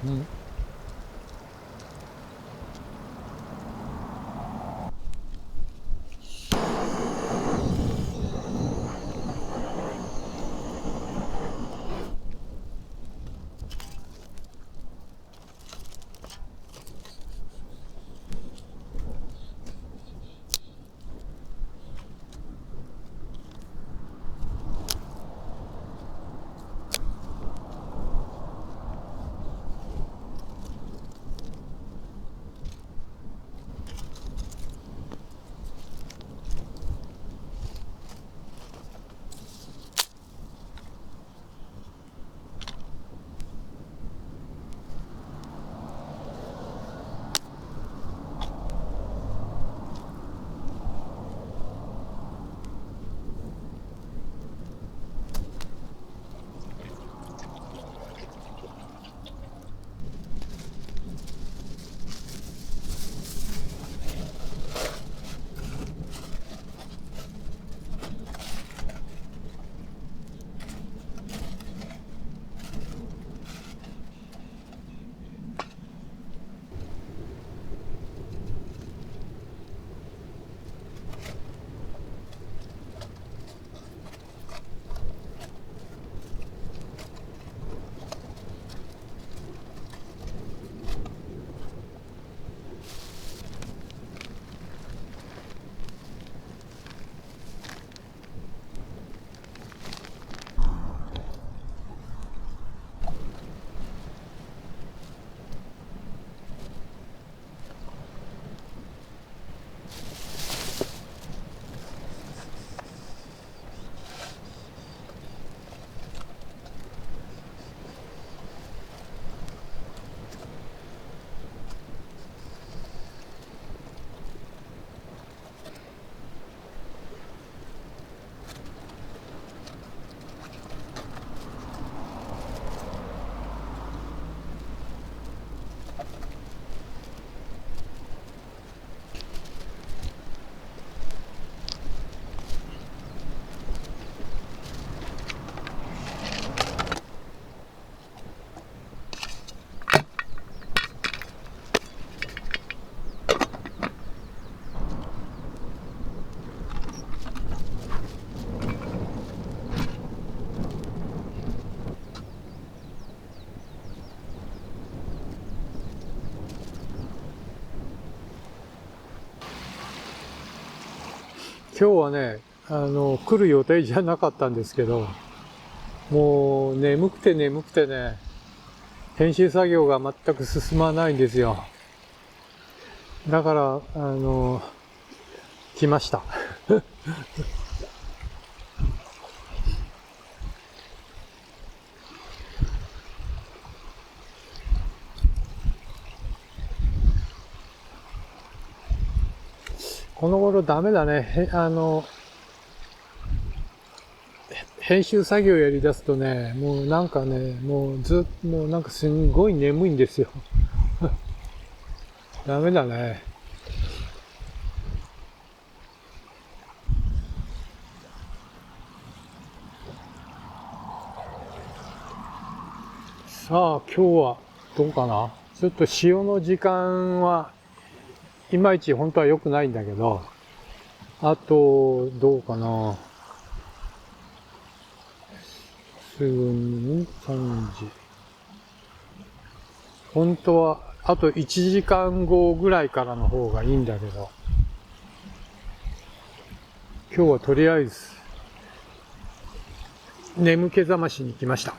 うん今日はね、来る予定じゃなかったんですけど、もう眠くてね、編集作業が全く進まないんですよ。だから、来ました。この頃ダメだね。編集作業やり出すとね、もうなんかね、もうなんかすんごい眠いんですよ。ダメだね。さあ、今日はどうかな。ちょっと潮の時間はいまいち本当は良くないんだけど、あと、どうかな。すぐに3時。本当は、あと1時間後ぐらいからの方がいいんだけど、今日はとりあえず、眠気覚ましに来ました。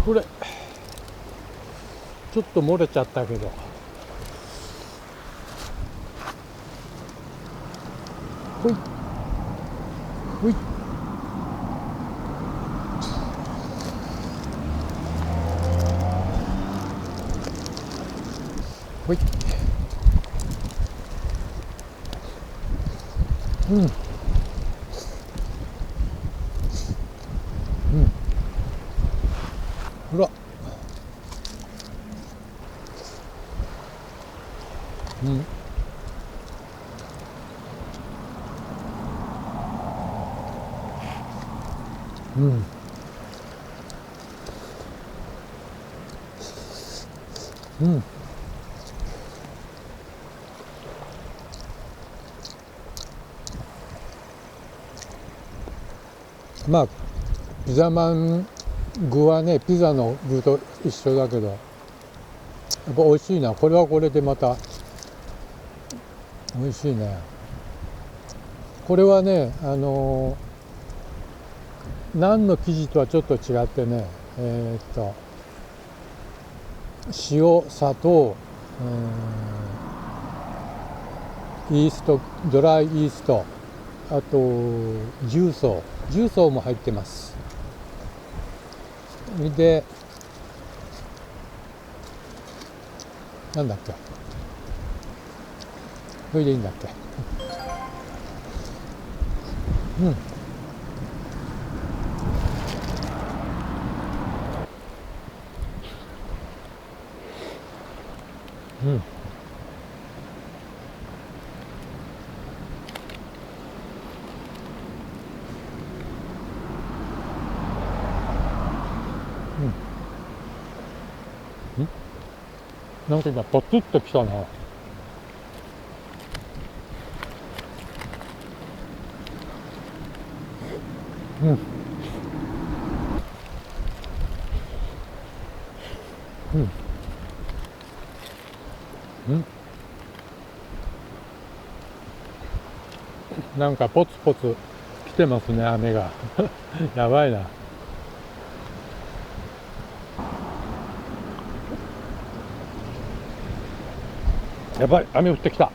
これちょっと漏れちゃったけど、ほいほいほい。ほら。うん。うん。うん。まあ、ピザマン具はね、ピザの具と一緒だけど、やっぱ美味しいな。これはこれでまた美味しいね。これはね、ナンの生地とはちょっと違ってね、塩、砂糖、イースト、ドライイースト、あと重曹も入ってます。で、なんだっけ、それでいいんだっけ。うん。うん。うん。なんか今ポツッときたな。うん。うん。うん。なんかポツポツ来てますね、雨が。やばいな。やばい、雨降ってきた。ん